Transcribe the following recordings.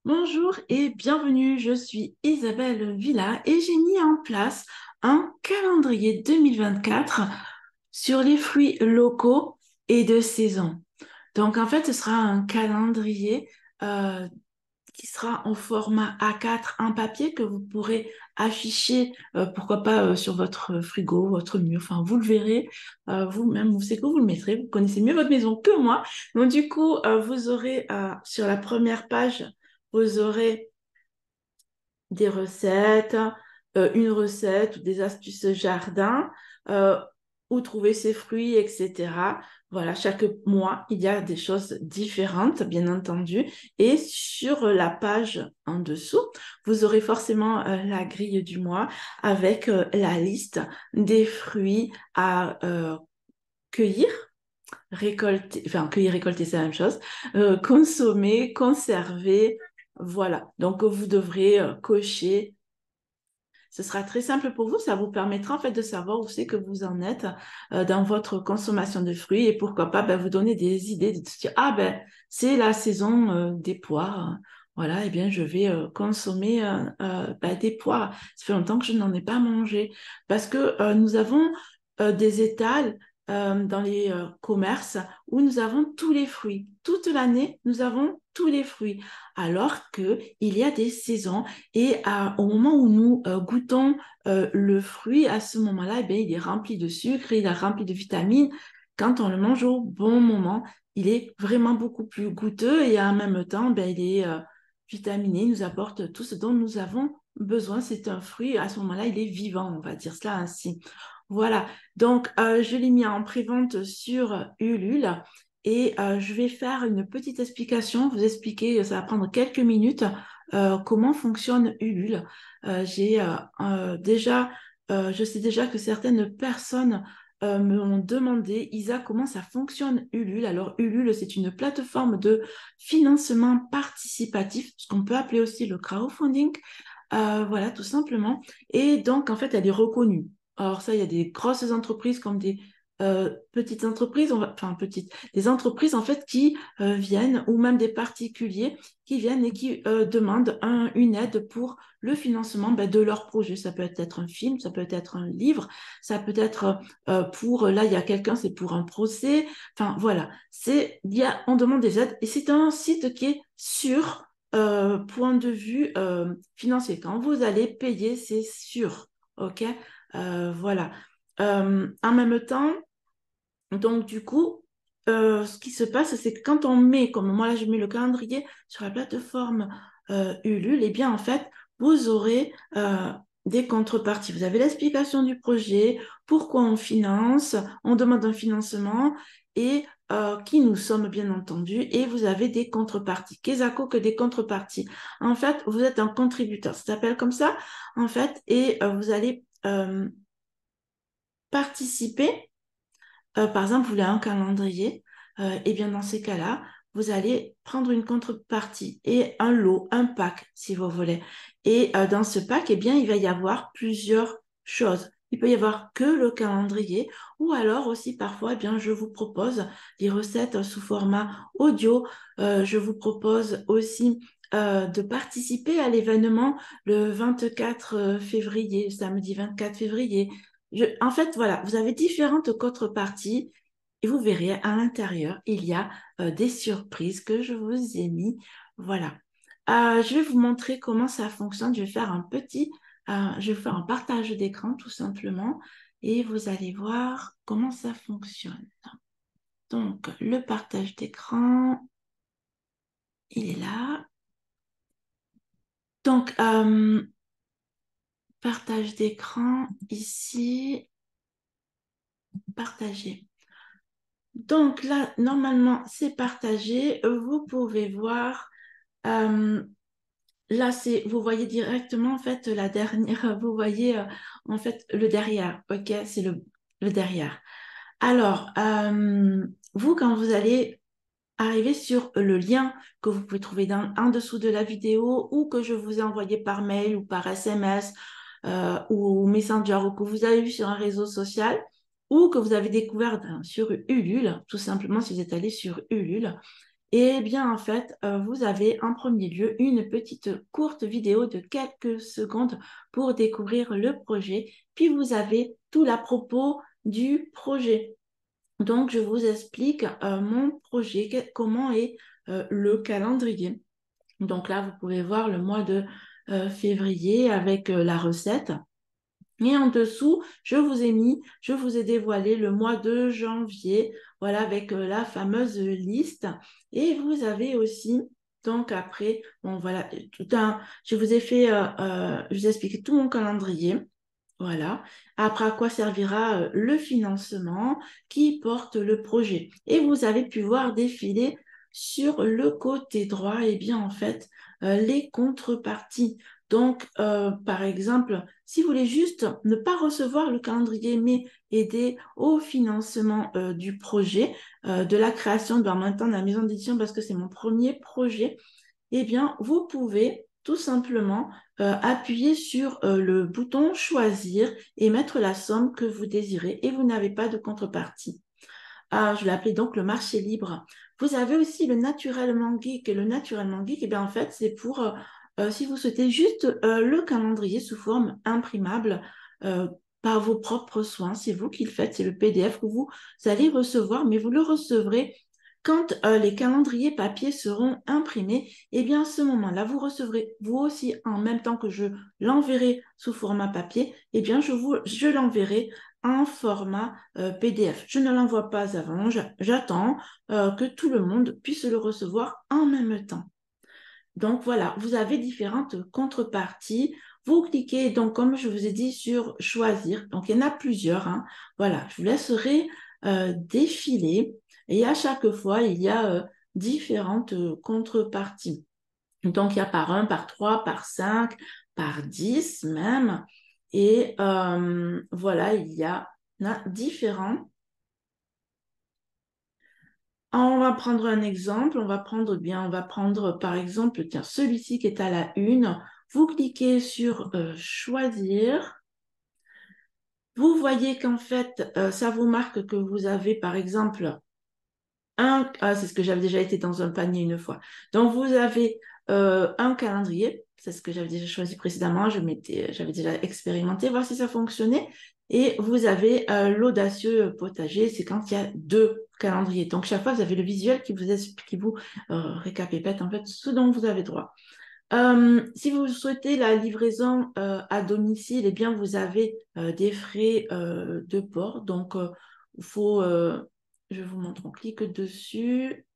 Bonjour et bienvenue, je suis Isabelle Villa et j'ai mis en place un calendrier 2024 sur les fruits locaux et de saison. Donc en fait, ce sera un calendrier euh, qui sera en format A4, un papier que vous pourrez afficher, pourquoi pas sur votre frigo, votre mur, enfin vous le verrez vous-même, vous savez que vous le mettrez, vous connaissez mieux votre maison que moi. Donc du coup, vous aurez sur la première page, vous aurez des recettes, une recette ou des astuces jardin, euh, où trouver ses fruits, etc. Voilà, chaque mois, il y a des choses différentes, bien entendu. Et sur la page en dessous, vous aurez forcément la grille du mois avec la liste des fruits à cueillir, récolter, enfin cueillir, récolter, c'est la même chose, consommer, conserver. Voilà, donc vous devrez cocher. Ce sera très simple pour vous. Ça vous permettra en fait de savoir où c'est que vous en êtes dans votre consommation de fruits et pourquoi pas ben, vous donner des idées de se dire ah ben c'est la saison des poires. Voilà, et bien je vais consommer ben, des poires. Ça fait longtemps que je n'en ai pas mangé parce que nous avons des étals dans les commerces où nous avons tous les fruits. Toute l'année, nous avons tous les fruits. Alors que il y a des saisons et au moment où nous goûtons le fruit, à ce moment-là, eh bien, il est rempli de sucre, il est rempli de vitamines. Quand on le mange au bon moment, il est vraiment beaucoup plus goûteux et en même temps, ben, il est vitaminé, il nous apporte tout ce dont nous avons besoin. C'est un fruit, à ce moment-là, il est vivant, on va dire cela ainsi. Voilà, donc je l'ai mis en prévente sur Ulule et je vais faire une petite explication, vous expliquer, ça va prendre quelques minutes, comment fonctionne Ulule. J'ai déjà, je sais déjà que certaines personnes me ont demandé, Isa, comment ça fonctionne Ulule. Alors Ulule, c'est une plateforme de financement participatif, ce qu'on peut appeler aussi le crowdfunding. Voilà, tout simplement. Et donc, en fait, elle est reconnue. Alors ça, il y a des grosses entreprises comme des petites entreprises, enfin petites, des entreprises en fait qui viennent, ou même des particuliers qui viennent et qui demandent une aide pour le financement ben, de leur projet. Ça peut être un film, ça peut être un livre, ça peut être pour, là il y a quelqu'un, c'est pour un procès. Enfin voilà, on demande des aides et c'est un site qui est sûr, point de vue financier. Quand vous allez payer, c'est sûr. OK? Voilà. En même temps, donc du coup, ce qui se passe, c'est que quand on met, comme moi là, je mets le calendrier sur la plateforme Ulule, eh bien en fait, vous aurez des contreparties. Vous avez l'explication du projet, pourquoi on finance, on demande un financement et qui nous sommes bien entendu, et vous avez des contreparties. Qu'est-ce que des contreparties? En fait, vous êtes un contributeur, ça s'appelle comme ça, en fait, et vous allez participer. Par exemple, vous voulez un calendrier, et bien dans ces cas-là, vous allez prendre une contrepartie et un lot, un pack, si vous voulez. Et dans ce pack, eh bien, il va y avoir plusieurs choses. Il peut y avoir que le calendrier, ou alors aussi parfois, eh bien, je vous propose des recettes sous format audio. Je vous propose aussi de participer à l'événement le 24 février, samedi 24 février. En fait, voilà, vous avez différentes contreparties et vous verrez à l'intérieur, il y a des surprises que je vous ai mis. Voilà. Je vais vous montrer comment ça fonctionne. Je vais vous faire un partage d'écran tout simplement et vous allez voir comment ça fonctionne. Donc, le partage d'écran, il est là. Donc, partage d'écran ici, partager. Donc là, normalement, c'est partagé. Vous pouvez voir, euh, là, vous voyez directement, en fait, la dernière, vous voyez, en fait, le derrière, ok? C'est le derrière. Alors, vous, quand vous allez arriver sur le lien que vous pouvez trouver en dessous de la vidéo ou que je vous ai envoyé par mail ou par SMS ou Messenger ou que vous avez vu sur un réseau social ou que vous avez découvert sur Ulule, tout simplement si vous êtes allé sur Ulule, Eh bien, en fait, vous avez en premier lieu une petite courte vidéo de quelques secondes pour découvrir le projet. Puis vous avez tout à propos du projet. Donc, je vous explique mon projet, comment est le calendrier. Donc là, vous pouvez voir le mois de février avec la recette. Et en dessous, je vous ai dévoilé le mois de janvier, voilà, avec la fameuse liste. Et vous avez aussi, donc après, bon voilà, je vous ai fait, je vous ai expliqué tout mon calendrier. Voilà. Après, à quoi servira le financement qui porte le projet? Et vous avez pu voir défiler sur le côté droit, et bien en fait, les contreparties. Donc, par exemple, si vous voulez juste ne pas recevoir le calendrier, mais aider au financement du projet, de la création, en même temps de la maison d'édition, parce que c'est mon premier projet, eh bien, vous pouvez tout simplement appuyer sur le bouton choisir et mettre la somme que vous désirez et vous n'avez pas de contrepartie. Ah, je l'appelais donc le marché libre. Vous avez aussi le naturellement geek. Et le naturellement geek, eh bien, en fait, c'est pour si vous souhaitez juste le calendrier sous forme imprimable euh, par vos propres soins. C'est vous qui le faites, c'est le PDF que vous allez recevoir, mais vous le recevrez quand les calendriers papier seront imprimés. Eh bien, à ce moment-là, vous recevrez vous aussi en même temps que je l'enverrai sous format papier. Eh bien, je l'enverrai en format PDF. Je ne l'envoie pas avant, j'attends que tout le monde puisse le recevoir en même temps. Donc voilà, vous avez différentes contreparties. Vous cliquez donc, comme je vous ai dit, sur choisir. Donc il y en a plusieurs, hein. Voilà, je vous laisserai défiler et à chaque fois, il y a différentes contreparties. Donc il y a par 1, par 3, par 5, par 10 même. Et voilà, il y en a différents. On va prendre un exemple, on va prendre par exemple, tiens, celui-ci qui est à la une. Vous cliquez sur choisir. Vous voyez qu'en fait, ça vous marque que vous avez par exemple c'est ce que j'avais déjà été dans un panier une fois. Donc vous avez un calendrier, c'est ce que j'avais déjà choisi précédemment, j'avais déjà expérimenté, voir si ça fonctionnait. Et vous avez l'audacieux potager, c'est quand il y a deux calendriers. Donc chaque fois, vous avez le visuel qui vous récapitule en fait ce dont vous avez droit. Si vous souhaitez la livraison à domicile, eh bien vous avez des frais de port. Donc il faut, je vous montre, on clique dessus.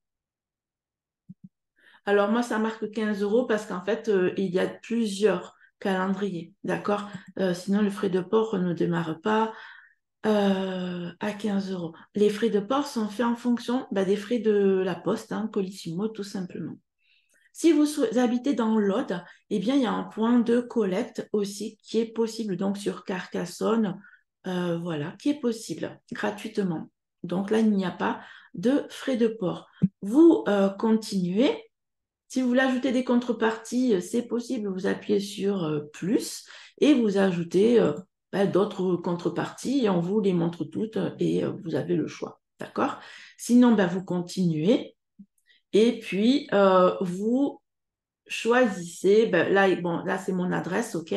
Alors moi, ça marque 15 euros parce qu'en fait, il y a plusieurs calendriers, d'accord? Sinon, le frais de port ne démarre pas à 15 euros. Les frais de port sont faits en fonction des frais de la poste, hein, Colissimo, tout simplement. Si vous habitez dans l'Aude, eh bien, il y a un point de collecte aussi qui est possible, donc sur Carcassonne, voilà, qui est possible gratuitement. Donc là, il n'y a pas de frais de port. Vous continuez. Si vous voulez ajouter des contreparties, c'est possible. Vous appuyez sur plus et vous ajoutez d'autres contreparties et on vous les montre toutes et vous avez le choix. D'accord? Sinon, vous continuez et puis vous choisissez. Là, bon, là, c'est mon adresse, OK?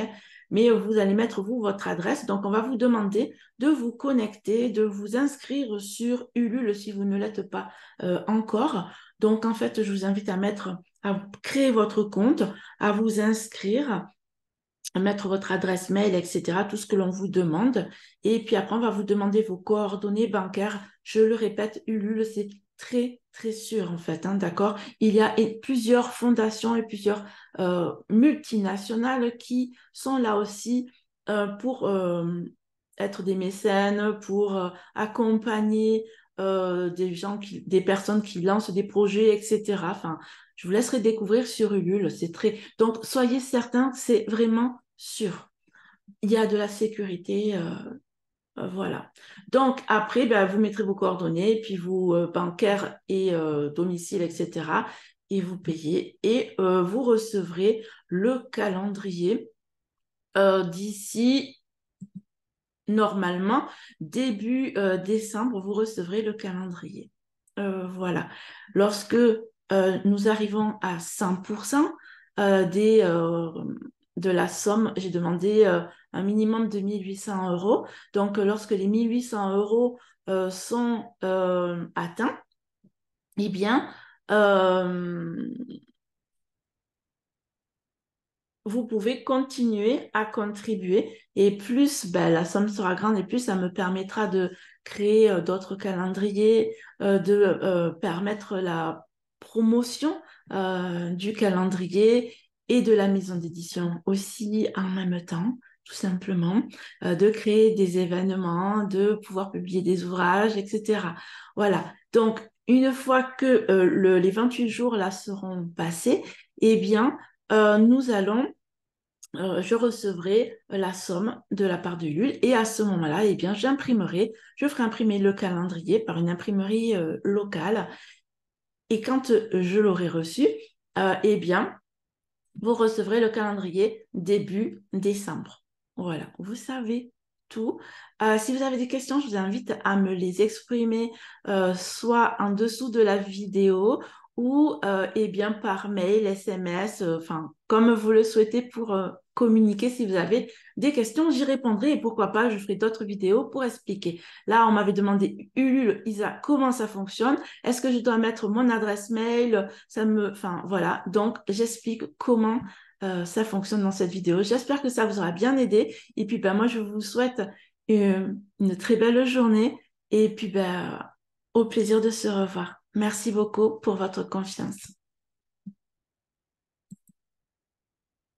Mais vous allez mettre, vous, votre adresse. Donc, on va vous demander de vous connecter, de vous inscrire sur Ulule si vous ne l'êtes pas encore. Donc, en fait, je vous invite à créer votre compte, à vous inscrire, à mettre votre adresse mail, etc., tout ce que l'on vous demande. Et puis après, on va vous demander vos coordonnées bancaires. Je le répète, Ulule, c'est très, très sûr, en fait, hein, d'accord? Il y a plusieurs fondations et plusieurs multinationales qui sont là aussi pour être des mécènes, pour accompagner des personnes qui lancent des projets, etc. Enfin, je vous laisserai découvrir sur Ulule. C'est très... Donc, soyez certains, c'est vraiment sûr. Il y a de la sécurité. Voilà. Donc, après, vous mettrez vos coordonnées, puis vos bancaires et domicile, etc. Et vous payez et vous recevrez le calendrier d'ici, normalement, début décembre, vous recevrez le calendrier. Voilà. Lorsque nous arrivons à 100% de la somme. J'ai demandé un minimum de 1 800 euros. Donc, lorsque les 1 800 euros sont atteints, eh bien, euh, vous pouvez continuer à contribuer et plus ben, la somme sera grande et plus ça me permettra de créer d'autres calendriers, de permettre la promotion du calendrier et de la maison d'édition aussi en même temps, tout simplement, de créer des événements, de pouvoir publier des ouvrages, etc. Voilà. Donc, une fois que les 28 jours là seront passés, eh bien, nous allons je recevrai la somme de la part de Lul et à ce moment-là, eh bien, je ferai imprimer le calendrier par une imprimerie locale et quand je l'aurai reçu, eh bien, vous recevrez le calendrier début décembre. Voilà, vous savez tout. Si vous avez des questions, je vous invite à me les exprimer soit en dessous de la vidéo ou eh bien par mail, SMS, enfin comme vous le souhaitez pour communiquer. Si vous avez des questions, j'y répondrai et pourquoi pas, je ferai d'autres vidéos pour expliquer. Là, on m'avait demandé, Ulule, Isa, comment ça fonctionne? Est-ce que je dois mettre mon adresse mail? Enfin voilà. Donc, j'explique comment ça fonctionne dans cette vidéo. J'espère que ça vous aura bien aidé. Et puis, ben, moi, je vous souhaite une très belle journée. Et puis, ben, au plaisir de se revoir. Merci beaucoup pour votre confiance.